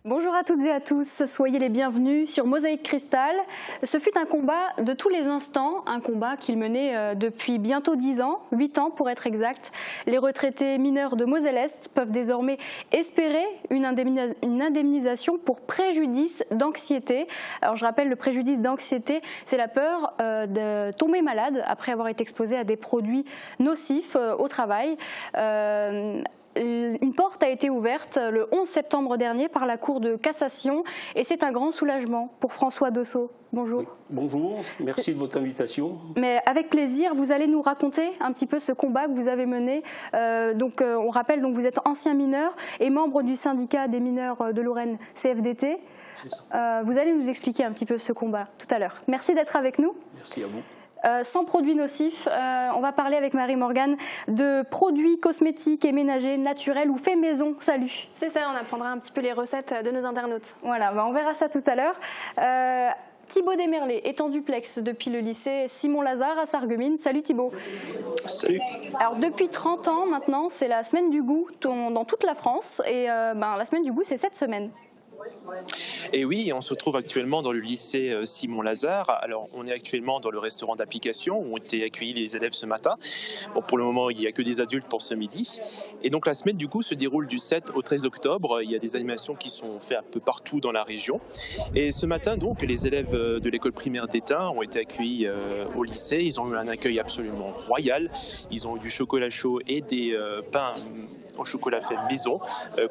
Bonjour à toutes et à tous, soyez les bienvenus sur Mosaïque Cristal. Ce fut un combat de tous les instants, un combat qu'il menait depuis bientôt 10 ans, 8 ans pour être exact. Les retraités mineurs de Moselle-Est peuvent désormais espérer une indemnisation pour préjudice d'anxiété. Alors je rappelle, le préjudice d'anxiété, c'est la peur de tomber malade après avoir été exposé à des produits nocifs au travail. Une porte a été ouverte le 11 septembre dernier par la Cour de cassation et c'est un grand soulagement pour François Dossot. Bonjour. Bonjour, merci de votre invitation. Mais avec plaisir, vous allez nous raconter un petit peu ce combat que vous avez mené. On rappelle, donc, vous êtes ancien mineur et membre du syndicat des mineurs de Lorraine, CFDT. Vous allez nous expliquer un petit peu ce combat tout à l'heure. Merci d'être avec nous. Merci à vous. Sans produits nocifs, on va parler avec Marie-Morgane de produits cosmétiques et ménagers naturels ou faits maison. Salut. C'est ça, on apprendra un petit peu les recettes de nos internautes. Voilà, on verra ça tout à l'heure. Thibaut Desmerlet est en duplex depuis le lycée Simon-Lazare à Sarreguemines. Salut Thibaut. Salut. Alors depuis 30 ans maintenant, c'est la semaine du goût dans toute la France et la semaine du goût c'est cette semaine. Et oui, on se trouve actuellement dans le lycée Simon-Lazare. Alors, on est actuellement dans le restaurant d'application où ont été accueillis les élèves ce matin. Bon, pour le moment, il n'y a que des adultes pour ce midi. Et donc, la semaine du goût se déroule du 7 au 13 octobre. Il y a des animations qui sont faites un peu partout dans la région. Et ce matin, donc, les élèves de l'école primaire d'Étain ont été accueillis au lycée. Ils ont eu un accueil absolument royal. Ils ont eu du chocolat chaud et des pains au chocolat fait maison,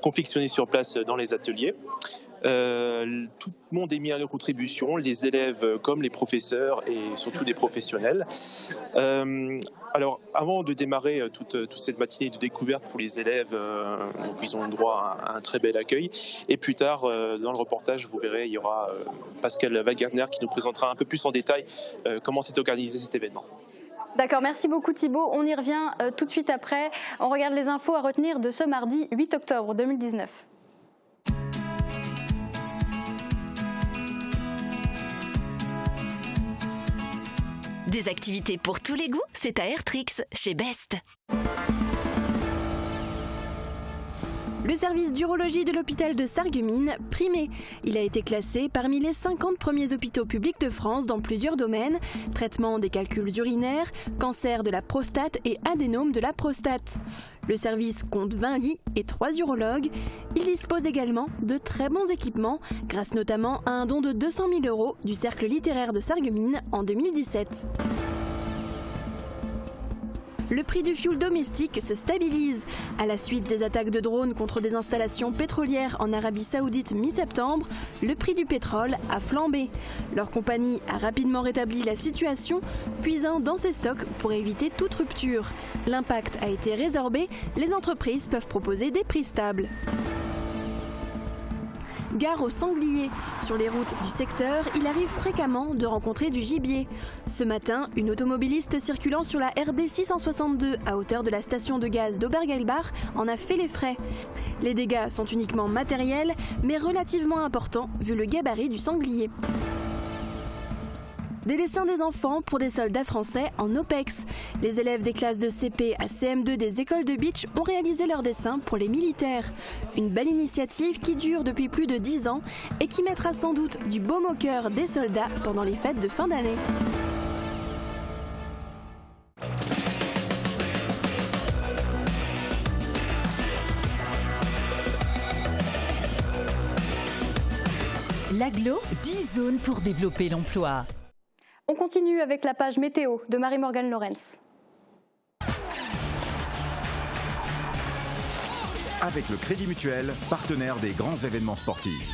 confectionnés sur place dans les ateliers. Tout le monde est mis à leur contribution, les élèves comme les professeurs et surtout des professionnels. Alors, avant de démarrer toute cette matinée de découverte pour les élèves, donc ils ont le droit à un très bel accueil. Et plus tard, dans le reportage, vous verrez, il y aura Pascal Wagner qui nous présentera un peu plus en détail comment s'est organisé cet événement. D'accord, merci beaucoup Thibaut. On y revient tout de suite après. On regarde les infos à retenir de ce mardi 8 octobre 2019. Des activités pour tous les goûts, c'est à Airtrix, chez Best. Le service d'urologie de l'hôpital de Sarreguemines primé. Il a été classé parmi les 50 premiers hôpitaux publics de France dans plusieurs domaines: traitement des calculs urinaires, cancer de la prostate et adénome de la prostate. Le service compte 20 lits et 3 urologues. Il dispose également de très bons équipements, grâce notamment à un don de 200 000 € du Cercle littéraire de Sarreguemines en 2017. Le prix du fioul domestique se stabilise. À la suite des attaques de drones contre des installations pétrolières en Arabie Saoudite mi-septembre, le prix du pétrole a flambé. Leur compagnie a rapidement rétabli la situation, puisant dans ses stocks pour éviter toute rupture. L'impact a été résorbé, les entreprises peuvent proposer des prix stables. Gare aux sangliers. Sur les routes du secteur, il arrive fréquemment de rencontrer du gibier. Ce matin, une automobiliste circulant sur la RD 662 à hauteur de la station de gaz d'Obergeilbach en a fait les frais. Les dégâts sont uniquement matériels, mais relativement importants vu le gabarit du sanglier. Des dessins des enfants pour des soldats français en OPEX. Les élèves des classes de CP à CM2 des écoles de Beach ont réalisé leurs dessins pour les militaires. Une belle initiative qui dure depuis plus de 10 ans et qui mettra sans doute du baume au cœur des soldats pendant les fêtes de fin d'année. L'Aglo, 10 zones pour développer l'emploi. On continue avec la page météo de Marie-Morgane Lorenz. Avec le Crédit Mutuel, partenaire des grands événements sportifs.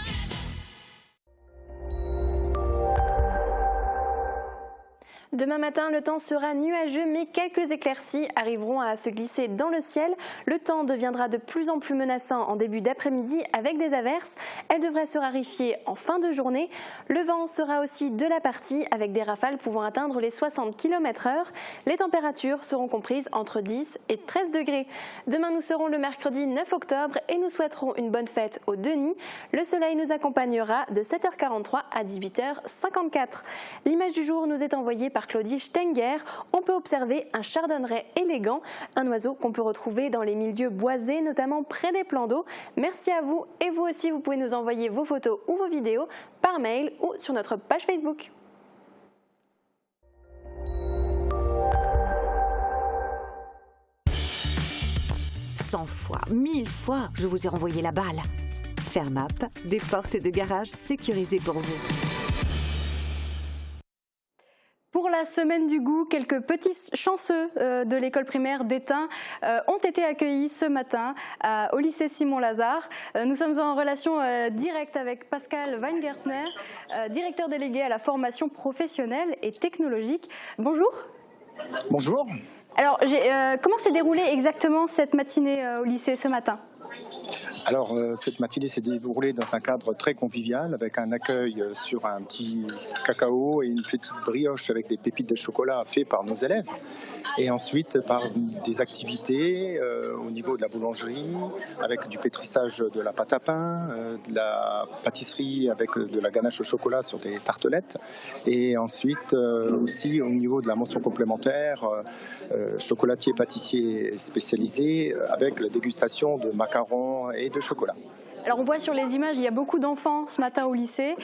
Demain matin, le temps sera nuageux, mais quelques éclaircies arriveront à se glisser dans le ciel. Le temps deviendra de plus en plus menaçant en début d'après-midi avec des averses. Elles devraient se raréfier en fin de journée. Le vent sera aussi de la partie avec des rafales pouvant atteindre les 60 km/h. Les températures seront comprises entre 10 et 13 degrés. Demain, nous serons le mercredi 9 octobre et nous souhaiterons une bonne fête au Denis. Le soleil nous accompagnera de 7h43 à 18h54. L'image du jour nous est envoyée par Claudie Stenger, on peut observer un chardonneret élégant, un oiseau qu'on peut retrouver dans les milieux boisés, notamment près des plans d'eau. Merci à vous et vous aussi, vous pouvez nous envoyer vos photos ou vos vidéos par mail ou sur notre page Facebook. Cent fois, 1000 fois, je vous ai renvoyé la balle. Fermap, des portes de garage sécurisées pour vous. Pour la semaine du goût, quelques petits chanceux de l'école primaire d'Étain ont été accueillis ce matin au lycée Simon-Lazare. Nous sommes en relation directe avec Pascal Weingartner, directeur délégué à la formation professionnelle et technologique. Bonjour. Bonjour. Alors, comment s'est déroulée exactement cette matinée au lycée ce matin ? Alors, cette matinée s'est déroulée dans un cadre très convivial avec un accueil sur un petit cacao et une petite brioche avec des pépites de chocolat faites par nos élèves. Et ensuite, par des activités au niveau de la boulangerie, avec du pétrissage de la pâte à pain, de la pâtisserie avec de la ganache au chocolat sur des tartelettes. Et ensuite, aussi au niveau de la mention complémentaire, chocolatier pâtissier spécialisé avec la dégustation de macarons et de chocolat. Alors on voit sur les images, il y a beaucoup d'enfants ce matin au lycée.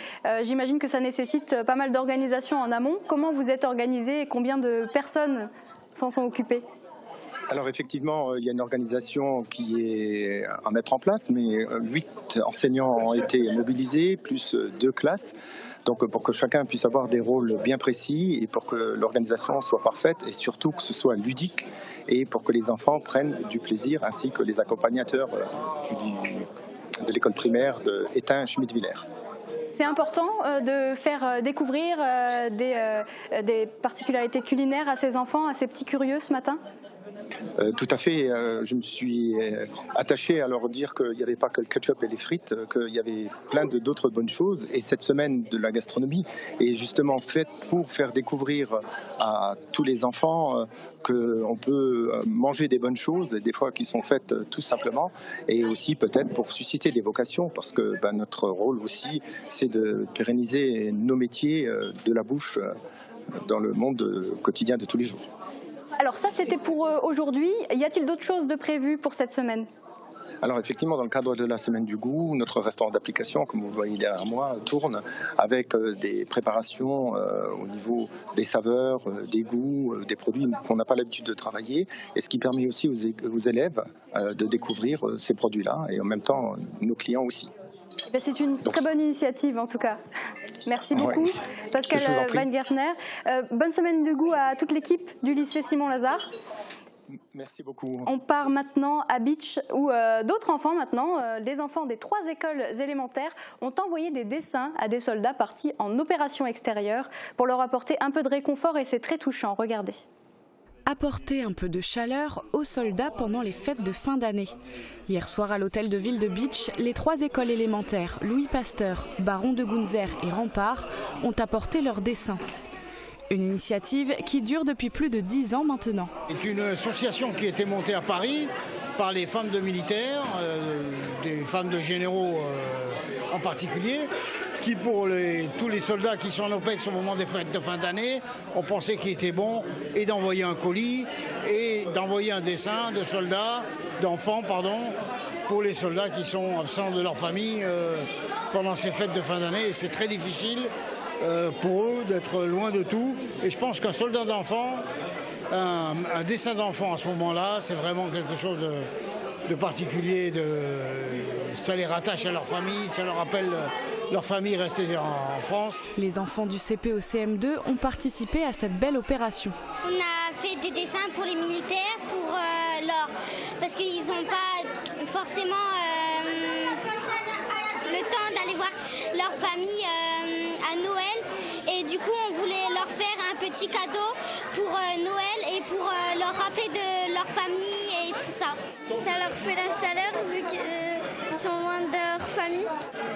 J'imagine que ça nécessite pas mal d'organisation en amont. Comment vous êtes organisé et combien de personnes s'en sont occupées ? Alors effectivement, il y a une organisation qui est à mettre en place, mais 8 enseignants ont été mobilisés, plus 2 classes, donc pour que chacun puisse avoir des rôles bien précis et pour que l'organisation soit parfaite et surtout que ce soit ludique et pour que les enfants prennent du plaisir ainsi que les accompagnateurs de l'école primaire d'Étain Schmidt-Villers. C'est important de faire découvrir des particularités culinaires à ces enfants, à ces petits curieux ce matin ? Tout à fait. Je me suis attaché à leur dire qu'il n'y avait pas que le ketchup et les frites, qu'il y avait plein d'autres bonnes choses. Et cette semaine de la gastronomie est justement faite pour faire découvrir à tous les enfants qu'on peut manger des bonnes choses, des fois qui sont faites tout simplement, et aussi peut-être pour susciter des vocations, parce que notre rôle aussi, c'est de pérenniser nos métiers de la bouche dans le monde quotidien de tous les jours. Alors ça, c'était pour aujourd'hui. Y a-t-il d'autres choses de prévues pour cette semaine ? Alors effectivement, dans le cadre de la semaine du goût, notre restaurant d'application, comme vous le voyez derrière moi, tourne avec des préparations au niveau des saveurs, des goûts, des produits qu'on n'a pas l'habitude de travailler, et ce qui permet aussi aux élèves de découvrir ces produits-là, et en même temps nos clients aussi. C'est une très bonne initiative en tout cas. Merci beaucoup, oui. Pascal Weingartner. Bonne semaine de goût à toute l'équipe du lycée Simon-Lazare. Merci beaucoup. On part maintenant à Bitche où d'autres enfants maintenant, des enfants des 3 écoles élémentaires ont envoyé des dessins à des soldats partis en opération extérieure pour leur apporter un peu de réconfort et c'est très touchant. Regardez. Apporter un peu de chaleur aux soldats pendant les fêtes de fin d'année. Hier soir à l'hôtel de ville de Bitche, les 3 écoles élémentaires, Louis Pasteur, Baron de Gunzer et Rempart, ont apporté leurs dessins. Une initiative qui dure depuis plus de 10 ans maintenant. C'est une association qui a été montée à Paris par les femmes de militaires, des femmes de généraux en particulier, qui pour tous les soldats qui sont en OPEX au moment des fêtes de fin d'année, ont pensé qu'il était bon et d'envoyer un colis et d'envoyer un dessin de soldats, d'enfants, pour les soldats qui sont absents de leur famille pendant ces fêtes de fin d'année. Et c'est très difficile pour eux d'être loin de tout. Et je pense qu'un soldat d'enfant, un dessin d'enfant à ce moment-là, c'est vraiment quelque chose de particulier. Ça les rattache à leur famille, ça leur rappelle leur famille restée en France. Les enfants du CP au CM2 ont participé à cette belle opération. On a fait des dessins pour les militaires, parce qu'ils n'ont pas forcément le temps d'aller voir leur famille à Noël. Et du coup, on voulait leur faire un petit cadeau pour Noël et pour leur rappeler de leur famille et tout ça. Ça leur fait la chaleur vu qu'ils sont loin de leur famille.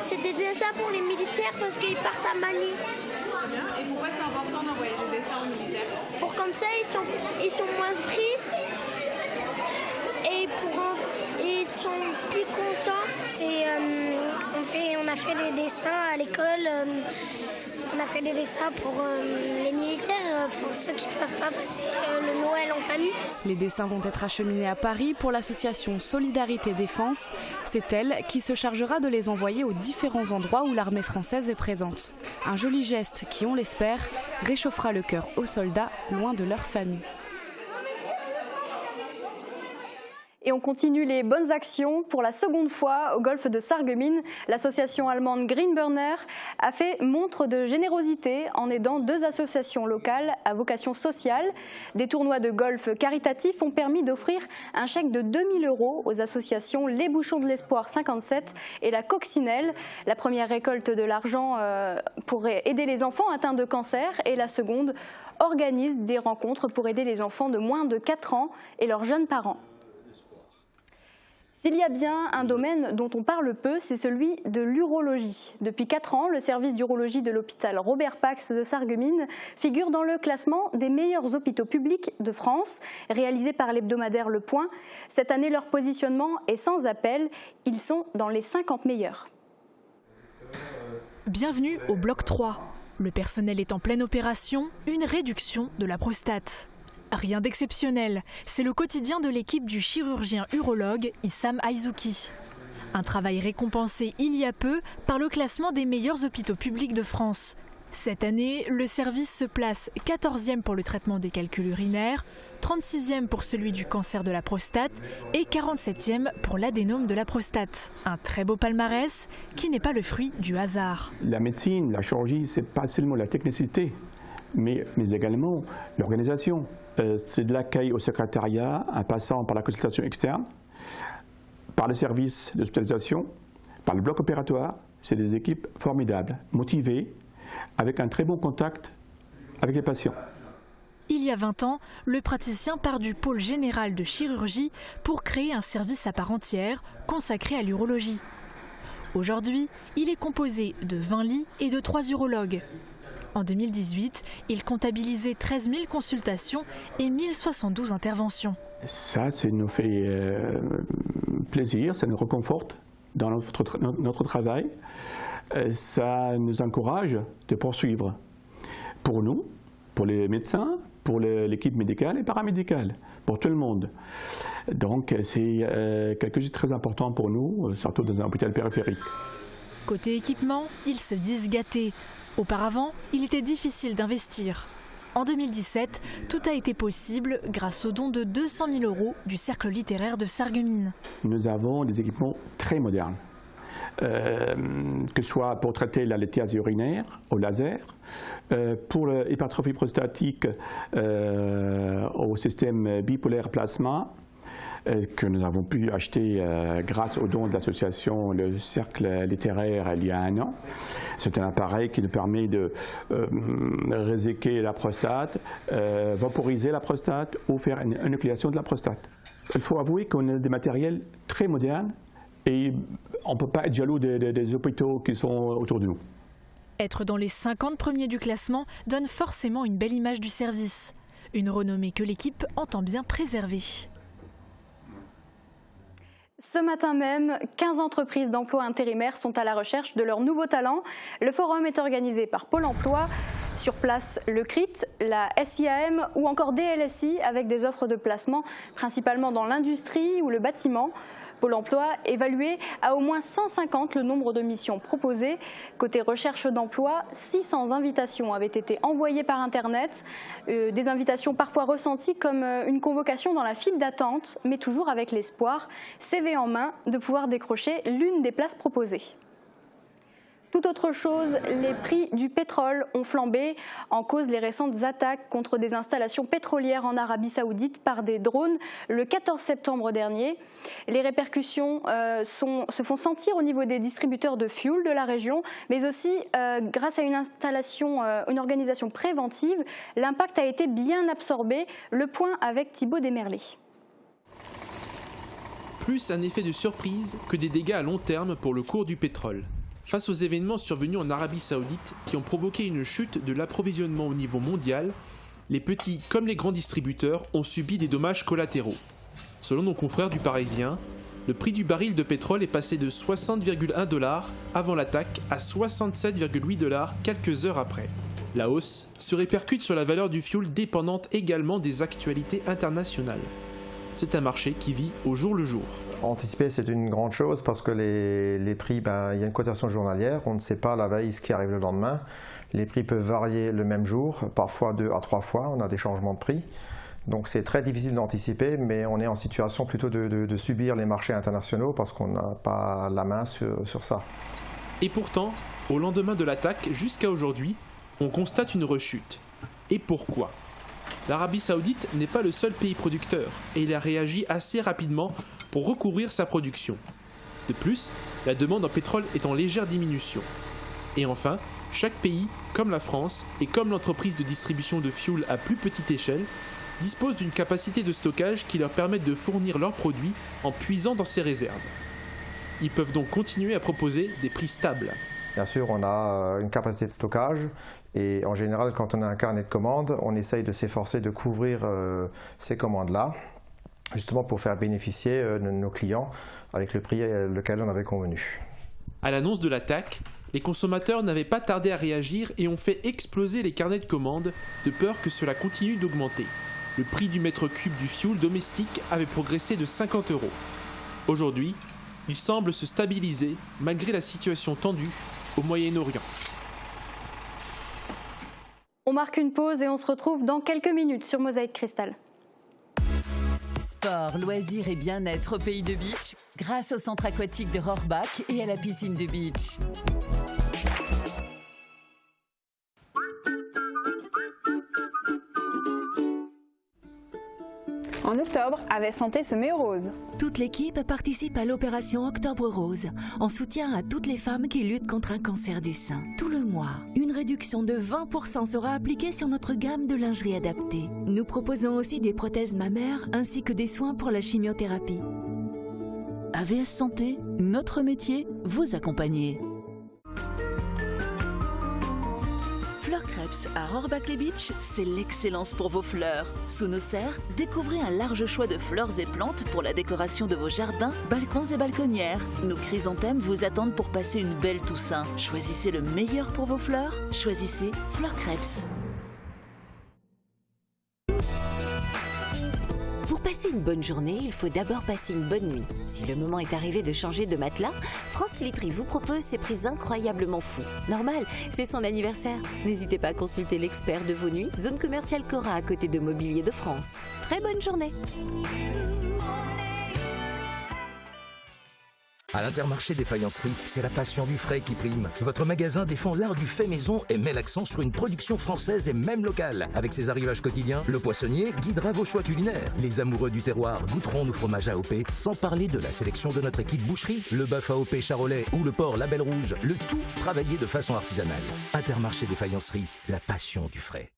C'était déjà pour les militaires parce qu'ils partent à Manu. Et pourquoi c'est important d'envoyer des dessins aux militaires ? Pour comme ça, ils sont moins tristes et pour et ils sont plus contents. On a fait des dessins à l'école. On a fait des dessins pour les militaires, pour ceux qui ne peuvent pas passer le Noël en famille. Les dessins vont être acheminés à Paris pour l'association Solidarité Défense. C'est elle qui se chargera de les envoyer aux différents endroits où l'armée française est présente. Un joli geste qui, on l'espère, réchauffera le cœur aux soldats loin de leur famille. Et on continue les bonnes actions. Pour la seconde fois, au golfe de Sarreguemines, l'association allemande Greenburner a fait montre de générosité en aidant 2 associations locales à vocation sociale. Des tournois de golf caritatifs ont permis d'offrir un chèque de 2 000 € aux associations Les Bouchons de l'Espoir 57 et la Coccinelle. La première récolte de l'argent pour aider les enfants atteints de cancer et la seconde organise des rencontres pour aider les enfants de moins de 4 ans et leurs jeunes parents. S'il y a bien un domaine dont on parle peu, c'est celui de l'urologie. Depuis 4 ans, le service d'urologie de l'hôpital Robert Pax de Sarreguemines figure dans le classement des meilleurs hôpitaux publics de France, réalisé par l'hebdomadaire Le Point. Cette année, leur positionnement est sans appel. Ils sont dans les 50 meilleurs. Bienvenue au bloc 3. Le personnel est en pleine opération, une réduction de la prostate. Rien d'exceptionnel, c'est le quotidien de l'équipe du chirurgien urologue Issam Aizouki. Un travail récompensé il y a peu par le classement des meilleurs hôpitaux publics de France. Cette année, le service se place 14e pour le traitement des calculs urinaires, 36e pour celui du cancer de la prostate et 47e pour l'adénome de la prostate. Un très beau palmarès qui n'est pas le fruit du hasard. La médecine, la chirurgie, c'est pas seulement la technicité, mais également l'organisation. C'est de l'accueil au secrétariat, en passant par la consultation externe, par le service d'hospitalisation, par le bloc opératoire. C'est des équipes formidables, motivées, avec un très bon contact avec les patients. Il y a 20 ans, le praticien part du pôle général de chirurgie pour créer un service à part entière consacré à l'urologie. Aujourd'hui, il est composé de 20 lits et de 3 urologues. En 2018, il comptabilisait 13 000 consultations et 1072 interventions. Ça nous fait plaisir, ça nous réconforte dans notre travail. Ça nous encourage de poursuivre. Pour nous, pour les médecins, pour l'équipe médicale et paramédicale, pour tout le monde. Donc c'est quelque chose de très important pour nous, surtout dans un hôpital périphérique. Côté équipement, ils se disent gâtés. Auparavant, il était difficile d'investir. En 2017, tout a été possible grâce au don de 200 000 € du Cercle littéraire de Sarreguemines. Nous avons des équipements très modernes, que ce soit pour traiter la lithiase urinaire au laser, pour l'hypertrophie prostatique au système bipolaire plasma, que nous avons pu acheter grâce au don de l'association Le Cercle littéraire il y a 1 an. C'est un appareil qui nous permet de réséquer la prostate, vaporiser la prostate ou faire une énucléation de la prostate. Il faut avouer qu'on a des matériels très modernes et on ne peut pas être jaloux des hôpitaux qui sont autour de nous. Être dans les 50 premiers du classement donne forcément une belle image du service. Une renommée que l'équipe entend bien préserver. Ce matin même, 15 entreprises d'emploi intérimaires sont à la recherche de leurs nouveaux talents. Le forum est organisé par Pôle emploi. Sur place, le CRIT, la SIAM ou encore DLSI avec des offres de placement principalement dans l'industrie ou le bâtiment. Pôle emploi évalué à au moins 150 le nombre de missions proposées. Côté recherche d'emploi, 600 invitations avaient été envoyées par Internet. Des invitations parfois ressenties comme une convocation dans la file d'attente, mais toujours avec l'espoir, CV en main, de pouvoir décrocher l'une des places proposées. Tout autre chose, les prix du pétrole ont flambé, en cause les récentes attaques contre des installations pétrolières en Arabie Saoudite par des drones le 14 septembre dernier. Les répercussions se font sentir au niveau des distributeurs de fuel de la région, mais aussi grâce à une organisation préventive, l'impact a été bien absorbé. Le point avec Thibaut Desmerlés. Plus un effet de surprise que des dégâts à long terme pour le cours du pétrole. Face aux événements survenus en Arabie Saoudite qui ont provoqué une chute de l'approvisionnement au niveau mondial, les petits comme les grands distributeurs ont subi des dommages collatéraux. Selon nos confrères du Parisien, le prix du baril de pétrole est passé de 60,1 $ avant l'attaque à 67,8 $ quelques heures après. La hausse se répercute sur la valeur du fioul dépendante également des actualités internationales. C'est un marché qui vit au jour le jour. Anticiper, c'est une grande chose parce que les prix, il y a une cotation journalière, on ne sait pas la veille ce qui arrive le lendemain. Les prix peuvent varier le même jour, parfois 2 à 3 fois, on a des changements de prix. Donc c'est très difficile d'anticiper, mais on est en situation plutôt de subir les marchés internationaux parce qu'on n'a pas la main sur ça. Et pourtant, au lendemain de l'attaque jusqu'à aujourd'hui, on constate une rechute. Et pourquoi ? L'Arabie Saoudite n'est pas le seul pays producteur et il a réagi assez rapidement pour recouvrir sa production. De plus, la demande en pétrole est en légère diminution. Et enfin, chaque pays, comme la France et comme l'entreprise de distribution de fioul à plus petite échelle, dispose d'une capacité de stockage qui leur permet de fournir leurs produits en puisant dans ces réserves. Ils peuvent donc continuer à proposer des prix stables. Bien sûr, on a une capacité de stockage et en général, quand on a un carnet de commandes, on essaye de s'efforcer de couvrir ces commandes-là, justement pour faire bénéficier nos clients avec le prix lequel on avait convenu. À l'annonce de l'attaque, les consommateurs n'avaient pas tardé à réagir et ont fait exploser les carnets de commandes de peur que cela continue d'augmenter. Le prix du mètre cube du fioul domestique avait progressé de 50 €. Aujourd'hui, il semble se stabiliser malgré la situation tendue au Moyen-Orient. On marque une pause et on se retrouve dans quelques minutes sur Mosaïque Cristal. Sport, loisirs et bien-être au pays de Beach grâce au centre aquatique de Rohrbach et à la piscine de Beach. En octobre, AVS Santé se met au rose. Toute l'équipe participe à l'opération Octobre Rose, en soutien à toutes les femmes qui luttent contre un cancer du sein. Tout le mois, une réduction de 20% sera appliquée sur notre gamme de lingerie adaptée. Nous proposons aussi des prothèses mammaires ainsi que des soins pour la chimiothérapie. AVS Santé, notre métier, vous accompagner. Fleur Crêpes à Rohrbach-les-Beach, c'est l'excellence pour vos fleurs. Sous nos serres, découvrez un large choix de fleurs et plantes pour la décoration de vos jardins, balcons et balconnières. Nos chrysanthèmes vous attendent pour passer une belle Toussaint. Choisissez le meilleur pour vos fleurs, choisissez Fleur Crêpes. Pour passer une bonne journée, il faut d'abord passer une bonne nuit. Si le moment est arrivé de changer de matelas, France Literie vous propose ces prix incroyablement fous. Normal, c'est son anniversaire. N'hésitez pas à consulter l'expert de vos nuits, zone commerciale Cora à côté de Mobilier de France. Très bonne journée. À l'Intermarché des faïenceries, c'est la passion du frais qui prime. Votre magasin défend l'art du fait maison et met l'accent sur une production française et même locale. Avec ses arrivages quotidiens, le poissonnier guidera vos choix culinaires. Les amoureux du terroir goûteront nos fromages AOP, sans parler de la sélection de notre équipe boucherie, le bœuf AOP charolais ou le porc Label Rouge, le tout travaillé de façon artisanale. Intermarché des faïenceries, la passion du frais.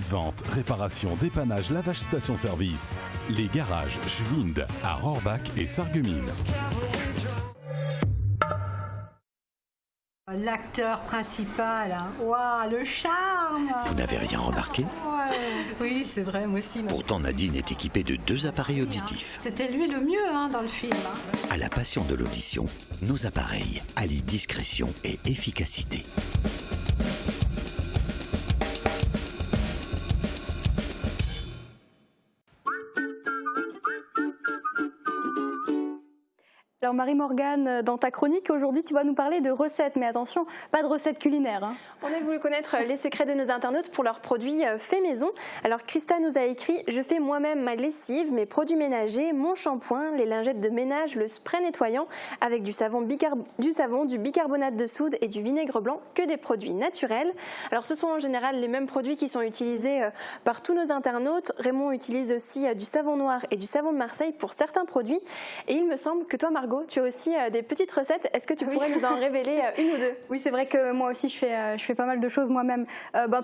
Vente, réparation, dépannage, lavage, station-service. Les garages Schwind à Rohrbach et Sarreguemines. L'acteur principal, hein. Waouh, le charme! Vous n'avez rien remarqué? Ouais. Oui, c'est vrai, moi aussi. Pourtant, Nadine est équipée de 2 appareils auditifs. C'était lui le mieux hein, dans le film. Hein. À la passion de l'audition, nos appareils allient discrétion et efficacité. Alors Marie-Morgane, dans ta chronique, aujourd'hui, tu vas nous parler de recettes, mais attention, pas de recettes culinaires. Hein. On a voulu connaître les secrets de nos internautes pour leurs produits faits maison. Alors Christa nous a écrit « Je fais moi-même ma lessive, mes produits ménagers, mon shampoing, les lingettes de ménage, le spray nettoyant avec du savon, du bicarbonate de soude et du vinaigre blanc, que des produits naturels. » Alors ce sont en général les mêmes produits qui sont utilisés par tous nos internautes. Raymond utilise aussi du savon noir et du savon de Marseille pour certains produits. Et il me semble que toi, Margot, Margot, tu as aussi des petites recettes. Est-ce que tu pourrais nous en révéler une ou deux? Oui, c'est vrai que moi aussi, je fais pas mal de choses moi-même.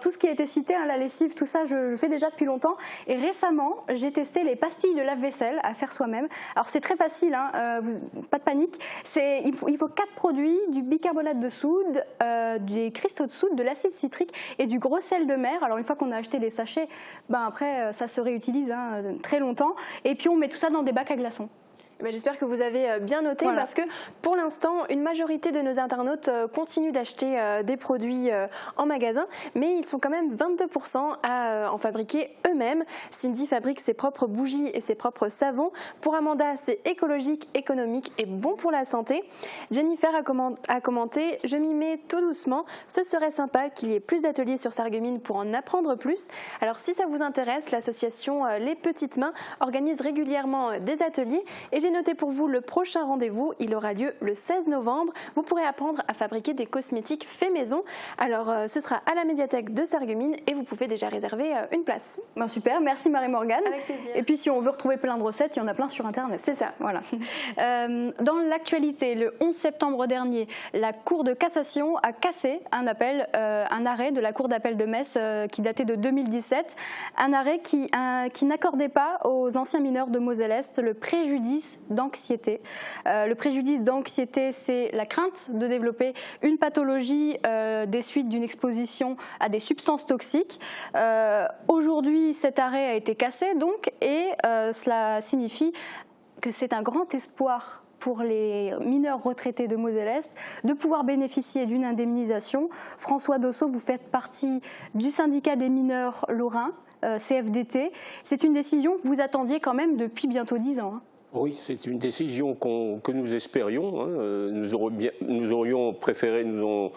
Tout ce qui a été cité, hein, la lessive, tout ça, je le fais déjà depuis longtemps. Et récemment, j'ai testé les pastilles de lave-vaisselle à faire soi-même. Alors, c'est très facile, hein, pas de panique. Il faut 4 produits, du bicarbonate de soude, des cristaux de soude, de l'acide citrique et du gros sel de mer. Alors, une fois qu'on a acheté les sachets, après, ça se réutilise très longtemps. Et puis, on met tout ça dans des bacs à glaçons. J'espère que vous avez bien noté parce que pour l'instant, une majorité de nos internautes continuent d'acheter des produits en magasin, mais ils sont quand même 22% à en fabriquer eux-mêmes. Cindy fabrique ses propres bougies et ses propres savons. Pour Amanda, c'est écologique, économique et bon pour la santé. Jennifer a commenté « Je m'y mets tout doucement. Ce serait sympa qu'il y ait plus d'ateliers sur Sarreguemines pour en apprendre plus. » Alors si ça vous intéresse, l'association Les Petites Mains organise régulièrement des ateliers et j'ai noté pour vous le prochain rendez-vous, il aura lieu le 16 novembre. Vous pourrez apprendre à fabriquer des cosmétiques faits maison. Alors ce sera à la médiathèque de Sarreguemines et vous pouvez déjà réserver une place. Super, merci Marie-Morgane. Avec plaisir. Et puis si on veut retrouver plein de recettes, il y en a plein sur Internet. C'est ça. Voilà. Dans l'actualité, le 11 septembre dernier, la Cour de cassation a cassé un arrêt de la Cour d'appel de Metz qui datait de 2017. Un arrêt qui n'accordait pas aux anciens mineurs de Moselle-Est le préjudice d'anxiété. Le préjudice d'anxiété, c'est la crainte de développer une pathologie des suites d'une exposition à des substances toxiques. Aujourd'hui, cet arrêt a été cassé donc, et cela signifie que c'est un grand espoir pour les mineurs retraités de Moselle-Est de pouvoir bénéficier d'une indemnisation. François Dossot, vous faites partie du syndicat des mineurs lorrains, CFDT. C'est une décision que vous attendiez quand même depuis bientôt 10 ans. Oui, c'est une décision que nous espérions. Nous aurions préféré nous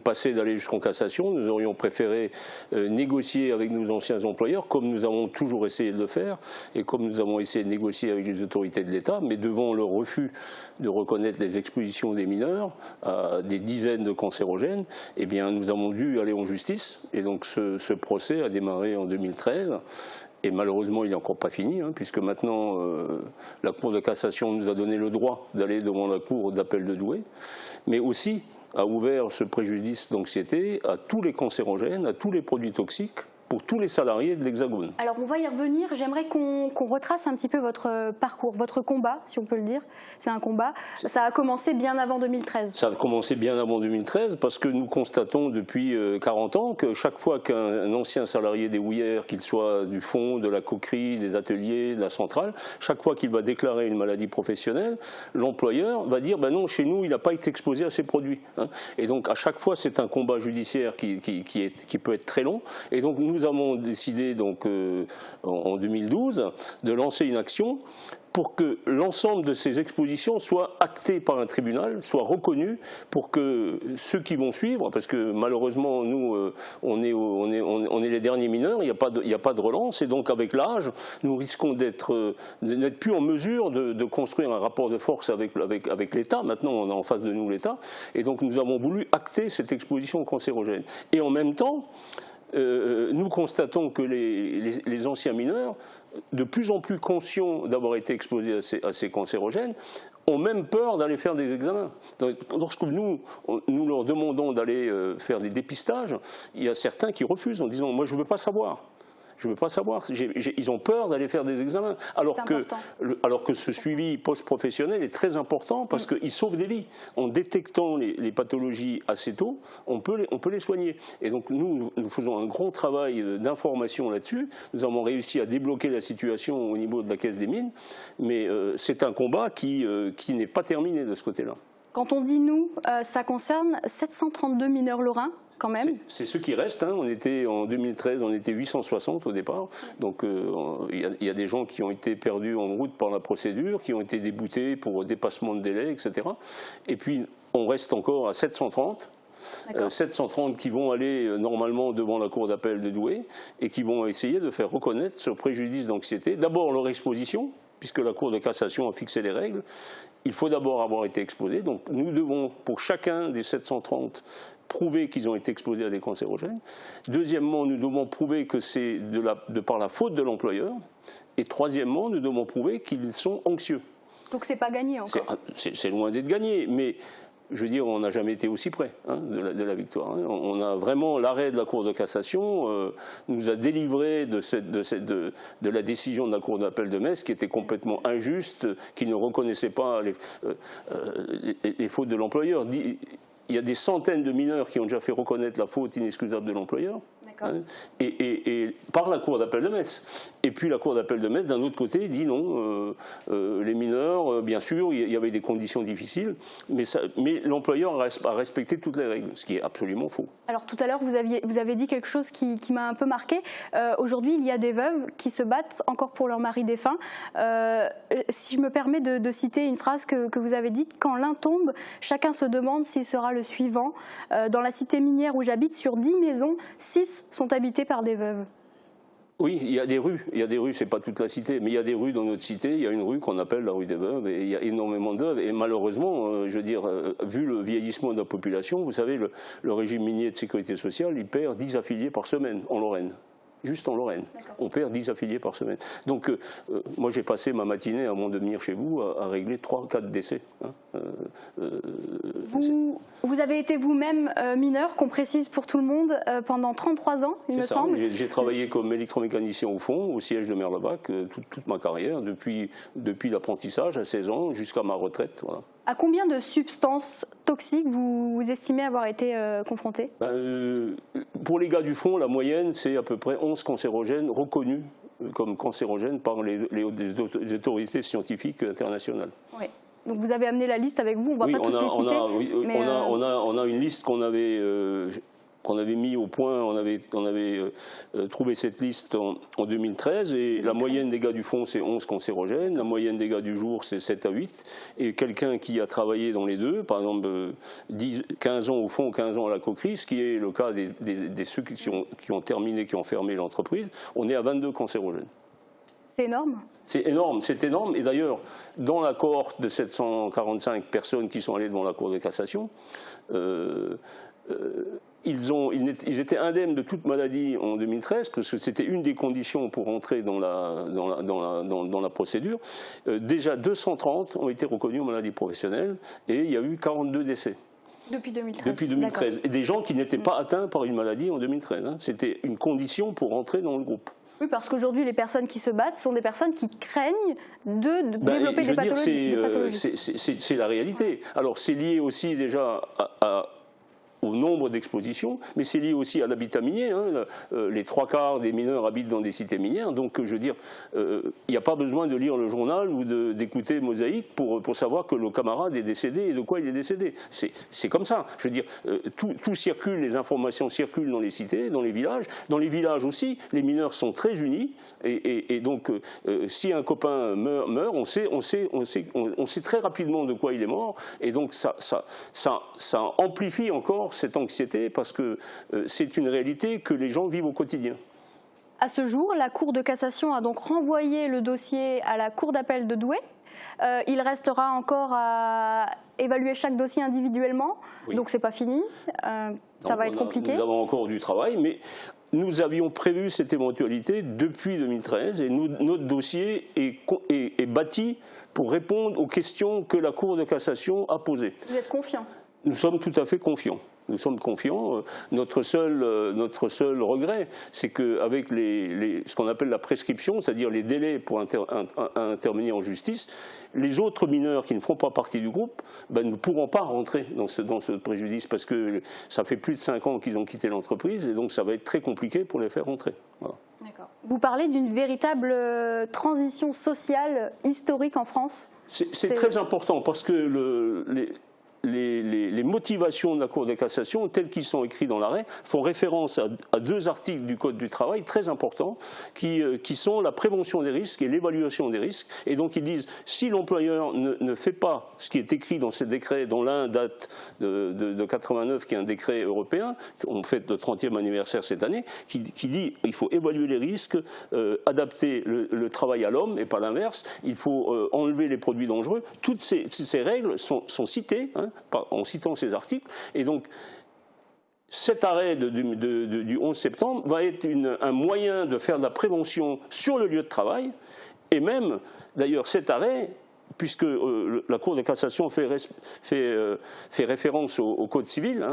passer d'aller jusqu'en cassation. Nous aurions préféré négocier avec nos anciens employeurs, comme nous avons toujours essayé de le faire, et comme nous avons essayé de négocier avec les autorités de l'État. Mais devant le refus de reconnaître les expositions des mineurs à des dizaines de cancérogènes, eh bien, nous avons dû aller en justice. Et donc ce procès a démarré en 2013. Et malheureusement, il n'est encore pas fini, puisque maintenant, la Cour de cassation nous a donné le droit d'aller devant la Cour d'appel de Douai, mais aussi a ouvert ce préjudice d'anxiété à tous les cancérogènes, à tous les produits toxiques, pour tous les salariés de l'Hexagone. Alors on va y revenir, j'aimerais qu'on retrace un petit peu votre parcours, votre combat, si on peut le dire. C'est un combat, ça a commencé bien avant 2013. Ça a commencé bien avant 2013 parce que nous constatons depuis 40 ans que chaque fois qu'un ancien salarié des houillères, qu'il soit du fond, de la coquerie, des ateliers, de la centrale, chaque fois qu'il va déclarer une maladie professionnelle, l'employeur va dire non, chez nous il n'a pas été exposé à ces produits. Et donc à chaque fois c'est un combat judiciaire qui peut être très long. Et donc nous avons décidé donc, en 2012 de lancer une action pour que l'ensemble de ces expositions soient actées par un tribunal, soient reconnues, pour que ceux qui vont suivre, parce que malheureusement nous on est les derniers mineurs, il n'y a pas de relance, et donc avec l'âge nous risquons d'être plus en mesure de construire un rapport de force avec l'État. Maintenant on a en face de nous l'État, et donc nous avons voulu acter cette exposition cancérogène. Et en même temps, nous constatons que les anciens mineurs, de plus en plus conscients d'avoir été exposés à ces cancérogènes, ont même peur d'aller faire des examens. Donc, lorsque nous leur demandons d'aller faire des dépistages, il y a certains qui refusent en disant « moi je ne veux pas savoir ». Je ne veux pas savoir. Ils ont peur d'aller faire des examens. Alors que ce suivi post-professionnel est très important parce qu'il sauve des vies. En détectant les pathologies assez tôt, on peut les soigner. Et donc nous faisons un grand travail d'information là-dessus. Nous avons réussi à débloquer la situation au niveau de la Caisse des Mines. Mais c'est un combat qui n'est pas terminé de ce côté-là. Quand on dit nous, ça concerne 732 mineurs lorrains. Quand même. C'est ceux qui restent. En 2013, on était 860 au départ. Donc il y a des gens qui ont été perdus en route par la procédure, qui ont été déboutés pour dépassement de délai, etc. Et puis on reste encore à 730. 730 qui vont aller normalement devant la Cour d'appel de Douai et qui vont essayer de faire reconnaître ce préjudice d'anxiété. D'abord leur exposition, puisque la Cour de cassation a fixé les règles. Il faut d'abord avoir été exposé. Donc nous devons, pour chacun des 730, prouver qu'ils ont été exposés à des cancérogènes. Deuxièmement, nous devons prouver que c'est de par la faute de l'employeur. Et troisièmement, nous devons prouver qu'ils sont anxieux. Donc c'est pas gagné encore. C'est loin d'être gagné, mais je veux dire, on n'a jamais été aussi près de la victoire. On a vraiment l'arrêt de la Cour de cassation nous a délivré de la décision de la Cour d'appel de Metz qui était complètement injuste, qui ne reconnaissait pas les fautes de l'employeur. Il y a des centaines de mineurs qui ont déjà fait reconnaître la faute inexcusable de l'employeur. Et par la Cour d'appel de Metz. Et puis la Cour d'appel de Metz, d'un autre côté, dit non, les mineurs, bien sûr, il y avait des conditions difficiles, mais l'employeur a respecté toutes les règles, ce qui est absolument faux. Alors tout à l'heure, vous avez dit quelque chose qui m'a un peu marqué. Aujourd'hui, il y a des veuves qui se battent encore pour leur mari défunt. Si je me permets de citer une phrase que vous avez dite, quand l'un tombe, chacun se demande s'il sera le suivant. Dans la cité minière où j'habite, sur 10 maisons, 6 sont habitées par des veuves. Oui, il y a des rues, c'est pas toute la cité, mais il y a des rues dans notre cité, il y a une rue qu'on appelle la rue des Veuves, et il y a énormément de veuves, et malheureusement, je veux dire, vu le vieillissement de la population, vous savez, le régime minier de sécurité sociale, il perd 10 affiliés par semaine en Lorraine. Juste en Lorraine. On perd 10 affiliés par semaine. Donc, moi, j'ai passé ma matinée avant de venir chez vous à régler 3-4 décès. Vous avez été vous-même mineur, qu'on précise pour tout le monde, pendant 33 ans, il me semble. J'ai travaillé comme électromécanicien au fond, au siège de Merlebac, toute ma carrière, depuis l'apprentissage à 16 ans jusqu'à ma retraite. Voilà. À combien de substances toxiques vous estimez avoir été confronté? Pour les gars du fond, la moyenne, c'est à peu près 11 cancérogènes reconnus comme cancérogènes par les autorités scientifiques internationales. Oui. Donc vous avez amené la liste avec vous, on ne va pas tous les citer. On a une liste qu'on avait mis au point, on avait trouvé cette liste en 2013, et la moyenne des gars du fond, c'est 11 cancérogènes, la moyenne des gars du jour, c'est 7 à 8, et quelqu'un qui a travaillé dans les deux, par exemple 15 ans au fond, 15 ans à la coquerie, ce qui est le cas des ceux qui ont terminé, qui ont fermé l'entreprise, on est à 22 cancérogènes. C'est énorme. C'est énorme. Et d'ailleurs, dans la cohorte de 745 personnes qui sont allées devant la Cour de cassation, ils étaient indemnes de toute maladie en 2013, parce que c'était une des conditions pour entrer dans la procédure. Déjà 230 ont été reconnus en maladie professionnelle, et il y a eu 42 décès. Depuis 2013. Depuis 2013. Et des gens qui n'étaient pas atteints par une maladie en 2013. C'était une condition pour entrer dans le groupe. Oui, parce qu'aujourd'hui, les personnes qui se battent sont des personnes qui craignent de développer des pathologies. C'est la réalité. Alors, c'est lié aussi déjà au nombre d'expositions, mais c'est lié aussi à l'habitat minier. Les 3/4 des mineurs habitent dans des cités minières, donc je veux dire, il n'y a pas besoin de lire le journal ou d'écouter Mosaïque pour savoir que le camarade est décédé et de quoi il est décédé. C'est comme ça. Je veux dire, tout circule, les informations circulent dans les cités, dans les villages. Dans les villages aussi, les mineurs sont très unis, et donc si un copain meurt, on sait très rapidement de quoi il est mort, et donc ça amplifie encore cette anxiété, parce que c'est une réalité que les gens vivent au quotidien. À ce jour, la Cour de cassation a donc renvoyé le dossier à la Cour d'appel de Douai. Il restera encore à évaluer chaque dossier individuellement, donc c'est pas fini. Ça va être compliqué. Nous avons encore du travail, mais nous avions prévu cette éventualité depuis 2013, et notre dossier est bâti pour répondre aux questions que la Cour de cassation a posées. Vous êtes confiant? Nous sommes tout à fait confiants. Nous sommes confiants. Notre seul regret, c'est qu'avec ce qu'on appelle la prescription, c'est-à-dire les délais pour intervenir en justice, les autres mineurs qui ne font pas partie du groupe ne pourront pas rentrer dans ce préjudice, parce que ça fait plus de 5 ans qu'ils ont quitté l'entreprise, et donc ça va être très compliqué pour les faire rentrer. Voilà. D'accord. Vous parlez d'une véritable transition sociale historique en France? C'est très important, parce que les motivations de la Cour de cassation, telles qu'ils sont écrits dans l'arrêt, font référence à 2 articles du Code du travail très importants, qui sont la prévention des risques et l'évaluation des risques. Et donc ils disent, si l'employeur ne fait pas ce qui est écrit dans ces décrets, dont l'un date de 89, qui est un décret européen, on fête le 30e anniversaire cette année, qui dit qu'il faut évaluer les risques, adapter le travail à l'homme et pas l'inverse, il faut enlever les produits dangereux. Toutes ces règles sont citées, en citant ces articles, et donc cet arrêt du 11 septembre va être un moyen de faire de la prévention sur le lieu de travail, et même, d'ailleurs, cet arrêt puisque la Cour de cassation fait référence au Code civil,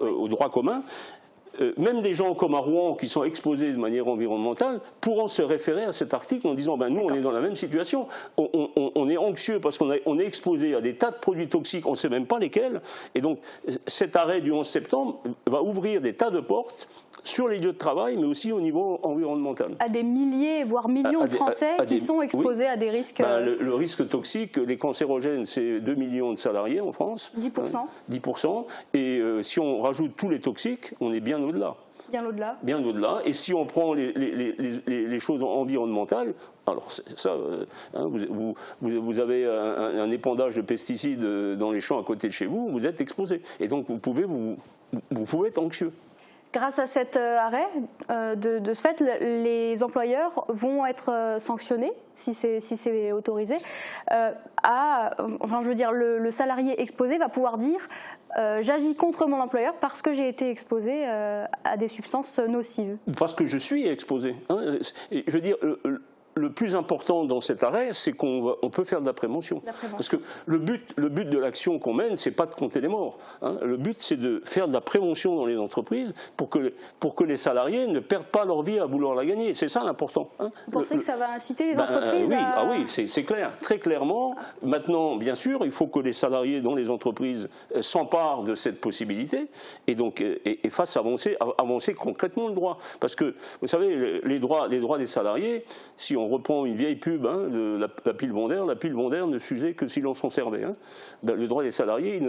au droit commun, même des gens comme à Rouen qui sont exposés de manière environnementale pourront se référer à cet article en disant nous on est dans la même situation, on est anxieux parce qu'on est exposé à des tas de produits toxiques, on ne sait même pas lesquels, et donc cet arrêt du 11 septembre va ouvrir des tas de portes sur les lieux de travail, mais aussi au niveau environnemental. À des milliers, voire millions de Français qui sont exposés à des risques... le risque toxique, les cancérogènes, c'est 2 millions de salariés en France. 10%. 10%. Et si on rajoute tous les toxiques, on est bien au-delà. Bien au-delà. Bien au-delà. Et si on prend les choses environnementales, alors ça, vous avez un épandage de pesticides dans les champs à côté de chez vous, vous êtes exposé. Et donc vous pouvez être anxieux. Grâce à cet arrêt, de ce fait, les employeurs vont être sanctionnés, si c'est autorisé. Le salarié exposé va pouvoir dire j'agis contre mon employeur parce que j'ai été exposé à des substances nocives. Parce que je suis exposé. Je veux dire... Le plus important dans cet arrêt, c'est qu'on peut faire de la prévention. Parce que le but de l'action qu'on mène, c'est pas de compter les morts. Le but, c'est de faire de la prévention dans les entreprises pour que les salariés ne perdent pas leur vie à vouloir la gagner. C'est ça l'important. Vous pensez que ça va inciter les entreprises Oui, c'est clair, très clairement. Maintenant, bien sûr, il faut que les salariés dans les entreprises s'emparent de cette possibilité et fassent avancer concrètement le droit. Parce que, vous savez, les droits des salariés, si on reprend une vieille pub de la pile Bondère ne s'usait que si l'on s'en servait. Le droit des salariés,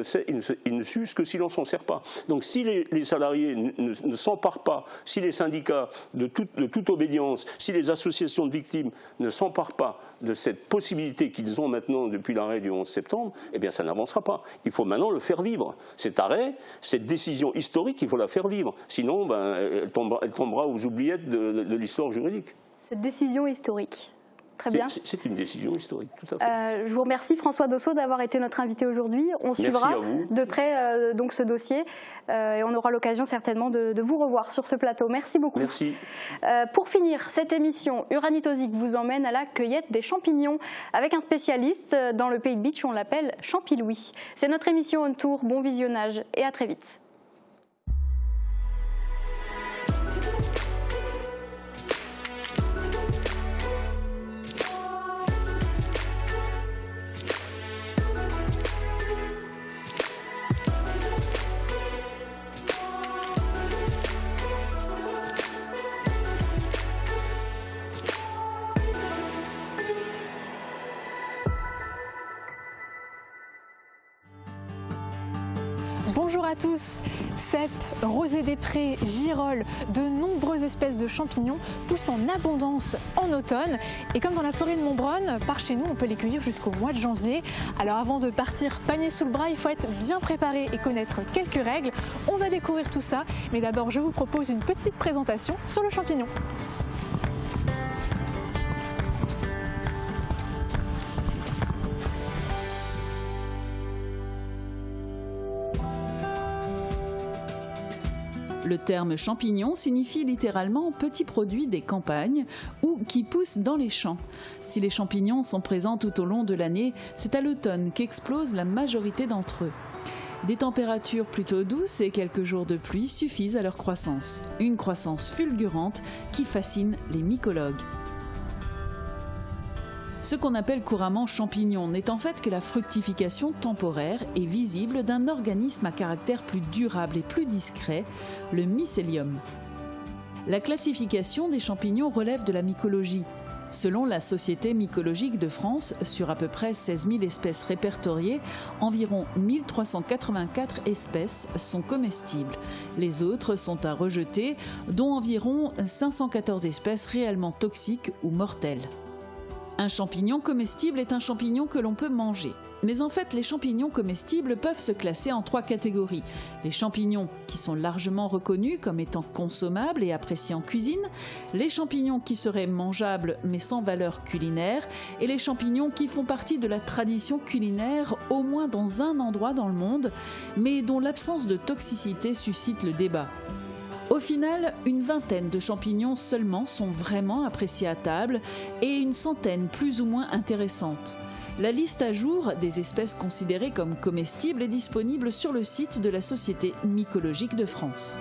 il ne s'use que si l'on s'en sert pas. Donc si les salariés ne s'emparent pas, si les syndicats de toute obédience, si les associations de victimes ne s'emparent pas de cette possibilité qu'ils ont maintenant depuis l'arrêt du 11 septembre, eh bien ça n'avancera pas. Il faut maintenant le faire vivre. Cet arrêt, cette décision historique, il faut la faire vivre. Sinon, elle tombera aux oubliettes de l'histoire juridique. Cette décision historique. Très bien. C'est une décision historique, tout à fait. Je vous remercie François Dossot d'avoir été notre invité aujourd'hui. On suivra de près donc ce dossier et on aura l'occasion certainement de vous revoir sur ce plateau. Merci beaucoup. Merci. Pour finir cette émission, Uranitosic vous emmène à la cueillette des champignons avec un spécialiste dans le Pays de Bitche, on l'appelle Champi-Louis. C'est notre émission On Tour. Bon visionnage et à très vite. Bonjour à tous. Cèpes, rosée des prés, girolles, de nombreuses espèces de champignons poussent en abondance en automne. Et comme dans la forêt de Montbronne, par chez nous, on peut les cueillir jusqu'au mois de janvier. Alors avant de partir panier sous le bras, il faut être bien préparé et connaître quelques règles. On va découvrir tout ça, mais d'abord je vous propose une petite présentation sur le champignon. Le terme champignon signifie littéralement petit produit des campagnes ou qui pousse dans les champs. Si les champignons sont présents tout au long de l'année, c'est à l'automne qu'explose la majorité d'entre eux. Des températures plutôt douces et quelques jours de pluie suffisent à leur croissance. Une croissance fulgurante qui fascine les mycologues. Ce qu'on appelle couramment champignon n'est en fait que la fructification temporaire et visible d'un organisme à caractère plus durable et plus discret, le mycélium. La classification des champignons relève de la mycologie. Selon la Société mycologique de France, sur à peu près 16 000 espèces répertoriées, environ 1384 espèces sont comestibles. Les autres sont à rejeter, dont environ 514 espèces réellement toxiques ou mortelles. Un champignon comestible est un champignon que l'on peut manger. Mais en fait, les champignons comestibles peuvent se classer en 3 catégories. Les champignons qui sont largement reconnus comme étant consommables et appréciés en cuisine, les champignons qui seraient mangeables mais sans valeur culinaire, et les champignons qui font partie de la tradition culinaire au moins dans un endroit dans le monde, mais dont l'absence de toxicité suscite le débat. Au final, une vingtaine de champignons seulement sont vraiment appréciés à table et une centaine plus ou moins intéressantes. La liste à jour des espèces considérées comme comestibles est disponible sur le site de la Société mycologique de France.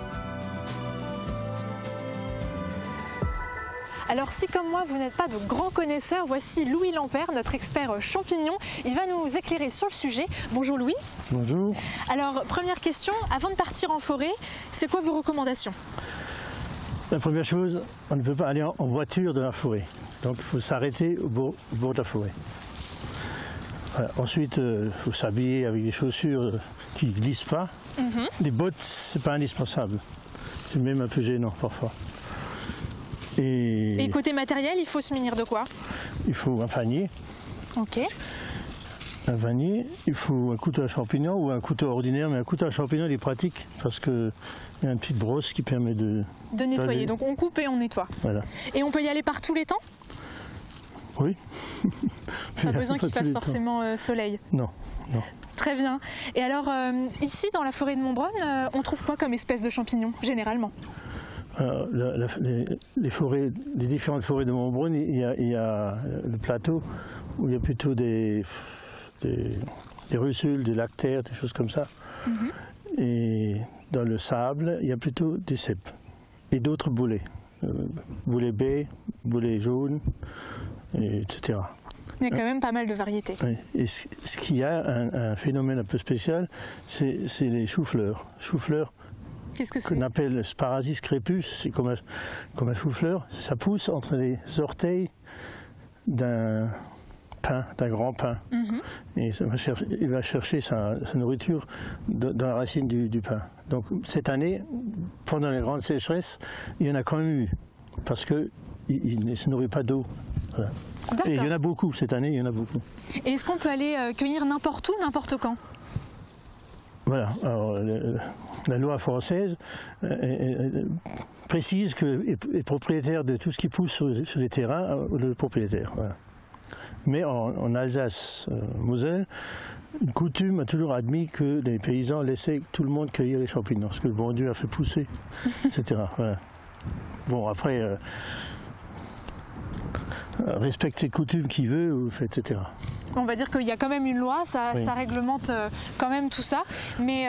Alors si comme moi vous n'êtes pas de grands connaisseurs, voici Louis Lampert, notre expert champignons. Il va nous éclairer sur le sujet. Bonjour Louis. Bonjour. Alors première question, avant de partir en forêt, c'est quoi vos recommandations? La première chose, on ne peut pas aller en voiture dans la forêt. Donc il faut s'arrêter au bord de la forêt. Voilà. Ensuite, il faut s'habiller avec des chaussures qui ne glissent pas. Les bottes, ce n'est pas indispensable. C'est même un peu gênant parfois. Et côté matériel, il faut se munir de quoi? Il faut un panier. Ok. Un panier, il faut un couteau à champignons ou un couteau ordinaire, mais un couteau à champignons il est pratique parce qu'il y a une petite brosse qui permet de nettoyer. Donc on coupe et on nettoie. Voilà. Et on peut y aller par tous les temps? Oui. Pas besoin qu'il fasse forcément soleil. Non, non. Très bien. Et alors, ici, dans la forêt de Montbronne, on trouve quoi comme espèce de champignons, généralement? Les différentes forêts de Montbronne, il y a le plateau où il y a plutôt des russules, des lactaires, des choses comme ça. Et dans le sable, il y a plutôt des cèpes et d'autres boulets. Boulets baies, boulets jaunes, etc. Il y a quand même pas mal de variétés. Oui. Et ce qui a un phénomène un peu spécial, c'est les choux-fleurs. Choux-fleurs, qu'est-ce que c'est? Qu'on appelle Sparasis crépus, c'est comme un chou-fleur. Ça pousse entre les orteils d'un grand pin. Et il va chercher sa nourriture dans la racine du pin. Donc cette année, pendant les grandes sécheresses, il y en a quand même eu, parce qu'il ne se nourrit pas d'eau. Voilà. Et il y en a beaucoup, cette année, il y en a beaucoup. Et est-ce qu'on peut aller cueillir n'importe où, n'importe quand? Voilà. Alors, la loi française précise que est propriétaire de tout ce qui pousse sur les terrains, le propriétaire. Voilà. Mais en Alsace, Moselle, une coutume a toujours admis que les paysans laissaient tout le monde cueillir les champignons, ce que le bon Dieu a fait pousser, etc. Voilà. Bon, après, respecte ses coutumes qui veut, etc. On va dire qu'il y a quand même une loi, ça réglemente quand même tout ça, mais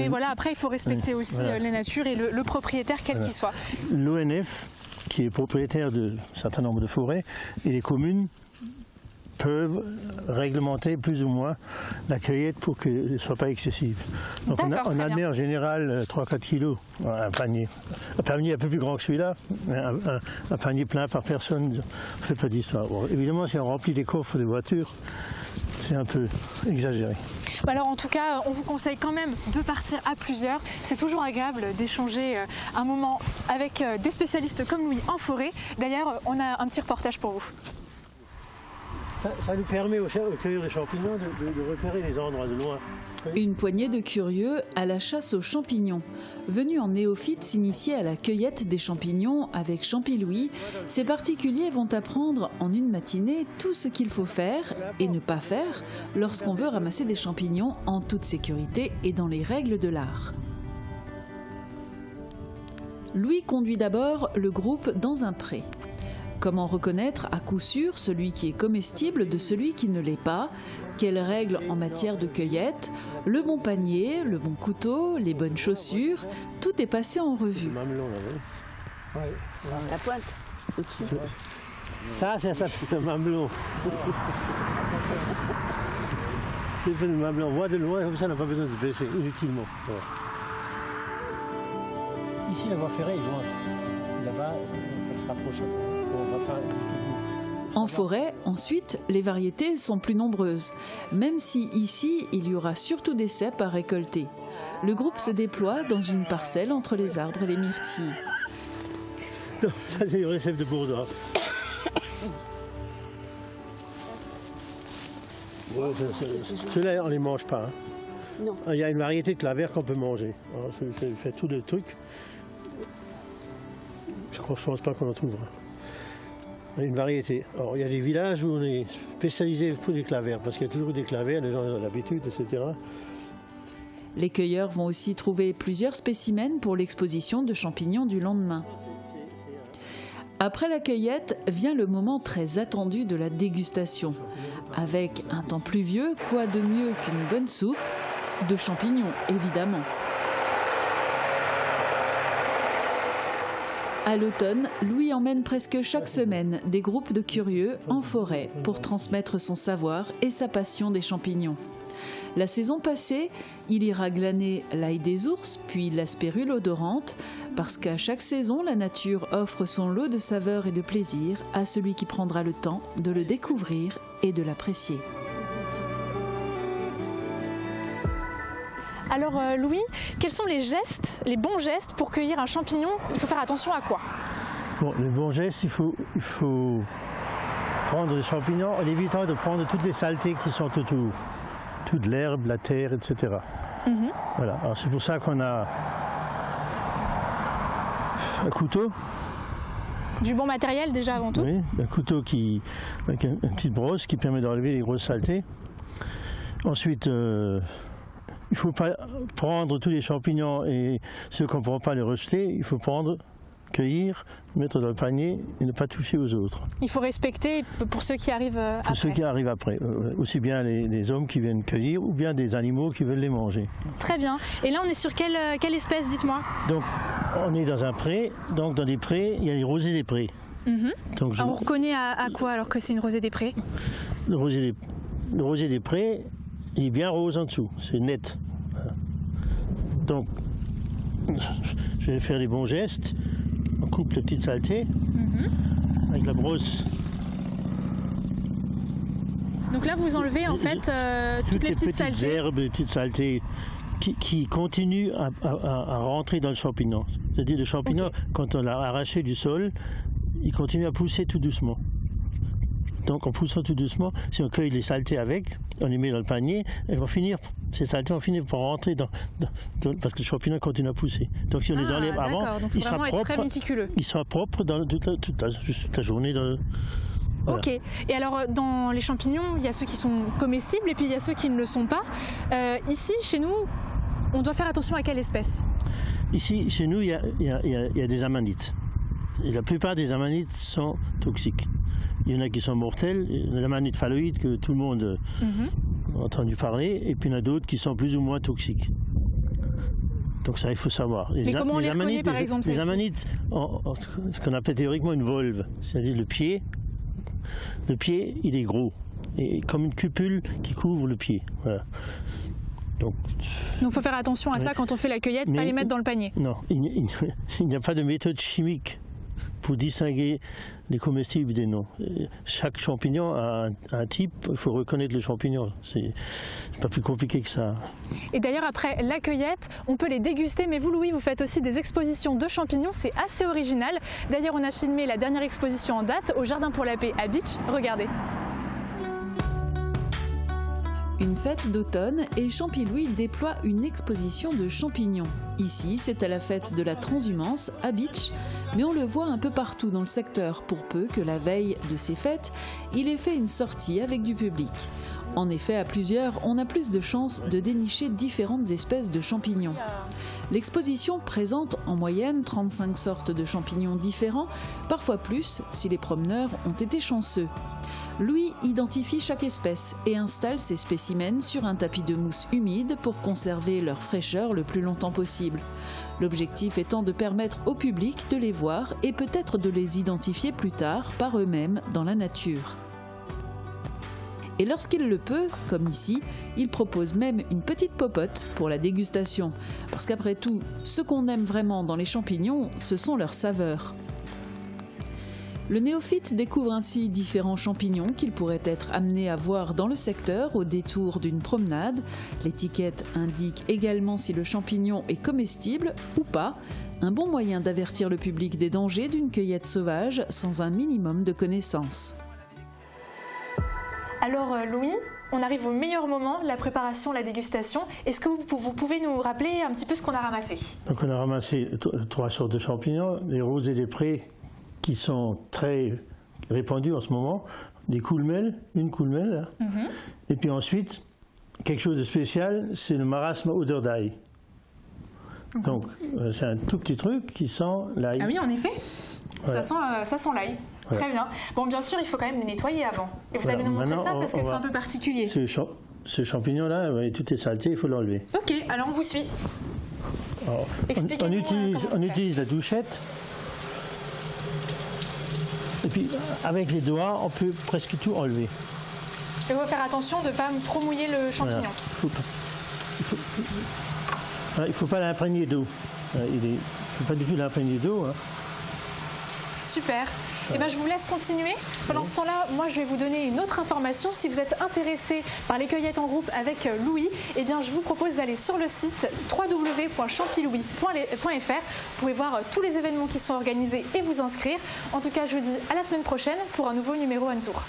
voilà, après il faut respecter aussi les natures et le propriétaire quel qu'il soit. L'ONF, qui est propriétaire d'un certain nombre de forêts, et les communes peuvent réglementer plus ou moins la cueillette pour qu'elle ne soit pas excessive. Donc on admet en général 3-4 kilos, un panier un peu plus grand que celui-là, un panier plein par personne, ne fait pas d'histoire. Bon, évidemment, si on remplit les coffres des voitures, c'est un peu exagéré. Alors en tout cas, on vous conseille quand même de partir à plusieurs. C'est toujours agréable d'échanger un moment avec des spécialistes comme Louis en forêt. D'ailleurs, on a un petit reportage pour vous. Ça nous permet aux cueilleurs de champignons de repérer les endroits de loin. Une poignée de curieux à la chasse aux champignons. Venus en néophyte s'initier à la cueillette des champignons avec Champi-Louis, ces particuliers vont apprendre en une matinée tout ce qu'il faut faire et ne pas faire lorsqu'on veut ramasser des champignons en toute sécurité et dans les règles de l'art. Louis conduit d'abord le groupe dans un pré. Comment reconnaître à coup sûr celui qui est comestible de celui qui ne l'est pas? Quelles règles en matière de cueillette? Le bon panier, le bon couteau, les bonnes chaussures, tout est passé en revue. La pointe. Ça c'est un mamelon. C'est un mamelon. On voit de loin, comme ça on n'a pas besoin de se baisser inutilement. Ouais. Ici la voie ferrée, là-bas, on se rapproche. En forêt, ensuite, les variétés sont plus nombreuses, même si ici, il y aura surtout des cèpes à récolter. Le groupe se déploie dans une parcelle entre les arbres et les myrtilles. Ça, c'est les vrais cèpes de Bourdois. Ceux-là, on ne les mange pas. Hein. Non. Il y a une variété de claver qu'on peut manger. Alors, je fais tout le truc. Je ne pense pas qu'on en trouvera. Une variété. Alors, il y a des villages où on est spécialisé pour les clavers, parce qu'il y a toujours des clavers, les gens ont l'habitude, etc. Les cueilleurs vont aussi trouver plusieurs spécimens pour l'exposition de champignons du lendemain. Après la cueillette, vient le moment très attendu de la dégustation. Avec un temps pluvieux, quoi de mieux qu'une bonne soupe de champignons, évidemment. À l'automne, Louis emmène presque chaque semaine des groupes de curieux en forêt pour transmettre son savoir et sa passion des champignons. La saison passée, il ira glaner l'ail des ours, puis la spérule odorante, parce qu'à chaque saison, la nature offre son lot de saveurs et de plaisir à celui qui prendra le temps de le découvrir et de l'apprécier. Alors Louis, quels sont les gestes, les bons gestes pour cueillir un champignon? Il faut faire attention à quoi? Bon, les bons gestes, il faut prendre les champignons en évitant de prendre toutes les saletés qui sont autour. Toute l'herbe, la terre, etc. Voilà. Alors c'est pour ça qu'on a un couteau. Du bon matériel déjà avant tout? Oui, un couteau avec une petite brosse qui permet d'enlever les grosses saletés. Ensuite, il ne faut pas prendre tous les champignons et ceux qu'on ne pourra pas les rejeter. Il faut prendre, cueillir, mettre dans le panier et ne pas toucher aux autres. Il faut respecter pour ceux qui arrivent après. Pour ceux qui arrivent après, aussi bien les hommes qui viennent cueillir ou bien des animaux qui veulent les manger. Très bien. Et là on est sur quelle espèce, dites-moi? Donc on est dans un pré, donc dans des prés, il y a les rosiers des prés. Donc, on reconnaît à quoi alors que c'est une rosée des prés? Le rosier des prés, il est bien rose en dessous, c'est net. Donc je vais faire les bons gestes. On coupe les petites saletés avec la brosse. Donc là, vous enlevez en fait toutes les petites saletés. Les herbes, les petites saletés qui continuent à rentrer dans le champignon. C'est-à-dire le champignon, quand on l'a arraché du sol, il continue à pousser tout doucement. Donc en poussant tout doucement, si on cueille les saletés avec, on les met dans le panier, elles vont finir, ces saletés vont finir par rentrer parce que le champignon continue à pousser. Donc si on les enlève avant, il sera propre. Très méticuleux. Il sera propre toute la journée. Voilà. Ok. Et alors dans les champignons, il y a ceux qui sont comestibles et puis il y a ceux qui ne le sont pas. Ici, chez nous, on doit faire attention à quelle espèce? Ici, chez nous, il y a des amanites. Et la plupart des amanites sont toxiques. Il y en a qui sont mortels, l'amanite phalloïde que tout le monde a entendu parler, et puis il y en a d'autres qui sont plus ou moins toxiques. Donc ça, il faut savoir. Mais comment on les reconnaît, par exemple? Les amanites ont ce qu'on appelle théoriquement une volve, c'est-à-dire le pied, il est gros, et comme une cupule qui couvre le pied. Voilà. Donc il faut faire attention à ça quand on fait la cueillette, pas les mettre dans le panier. Non, il n'y a pas de méthode chimique pour distinguer les comestibles des non. Chaque champignon a un type, il faut reconnaître le champignon. C'est pas plus compliqué que ça. Et d'ailleurs, après la cueillette, on peut les déguster, mais vous, Louis, vous faites aussi des expositions de champignons, c'est assez original. D'ailleurs, on a filmé la dernière exposition en date au Jardin pour la Paix à Bitche. Regardez. Une fête d'automne et Champy-Louis déploie une exposition de champignons. Ici, c'est à la fête de la transhumance à Bitche, mais on le voit un peu partout dans le secteur, pour peu que la veille de ces fêtes, il ait fait une sortie avec du public. En effet, à plusieurs, on a plus de chances de dénicher différentes espèces de champignons. L'exposition présente en moyenne 35 sortes de champignons différents, parfois plus si les promeneurs ont été chanceux. Louis identifie chaque espèce et installe ses spécimens sur un tapis de mousse humide pour conserver leur fraîcheur le plus longtemps possible. L'objectif étant de permettre au public de les voir et peut-être de les identifier plus tard par eux-mêmes dans la nature. Et lorsqu'il le peut, comme ici, il propose même une petite popote pour la dégustation. Parce qu'après tout, ce qu'on aime vraiment dans les champignons, ce sont leurs saveurs. Le néophyte découvre ainsi différents champignons qu'il pourrait être amené à voir dans le secteur au détour d'une promenade. L'étiquette indique également si le champignon est comestible ou pas. Un bon moyen d'avertir le public des dangers d'une cueillette sauvage sans un minimum de connaissances. Alors Louis, on arrive au meilleur moment, la préparation, la dégustation. Est-ce que vous pouvez nous rappeler un petit peu ce qu'on a ramassé? Donc on a ramassé 3 sortes de champignons, les rosiers des prés qui sont très répandus en ce moment, des coulmelles, une coulmelle, et puis ensuite, quelque chose de spécial, c'est le marasme odeur d'ail. Donc c'est un tout petit truc qui sent l'ail. Ah oui, en effet, Voilà. ça sent l'ail. Ouais. Très bien. Bon, bien sûr, il faut quand même les nettoyer avant. Et vous Voilà. allez nous montrer Maintenant, ça parce que c'est va- un peu particulier. Ce champignon-là, tout est saleté, il faut l'enlever. Ok, alors on vous suit. Alors, Expliquez-nous, on utilise la douchette. Et puis avec les doigts, on peut presque tout enlever. Et on va faire attention de ne pas trop mouiller le champignon. Il ne faut pas l'imprégner d'eau. Il ne faut pas du tout l'imprégner d'eau. Hein. Super. Eh ben, je vous laisse continuer. Pendant ce temps-là, moi, je vais vous donner une autre information. Si vous êtes intéressé par les cueillettes en groupe avec Louis, eh bien, je vous propose d'aller sur le site www.champilouis.fr. Vous pouvez voir tous les événements qui sont organisés et vous inscrire. En tout cas, je vous dis à la semaine prochaine pour un nouveau numéro On Tour.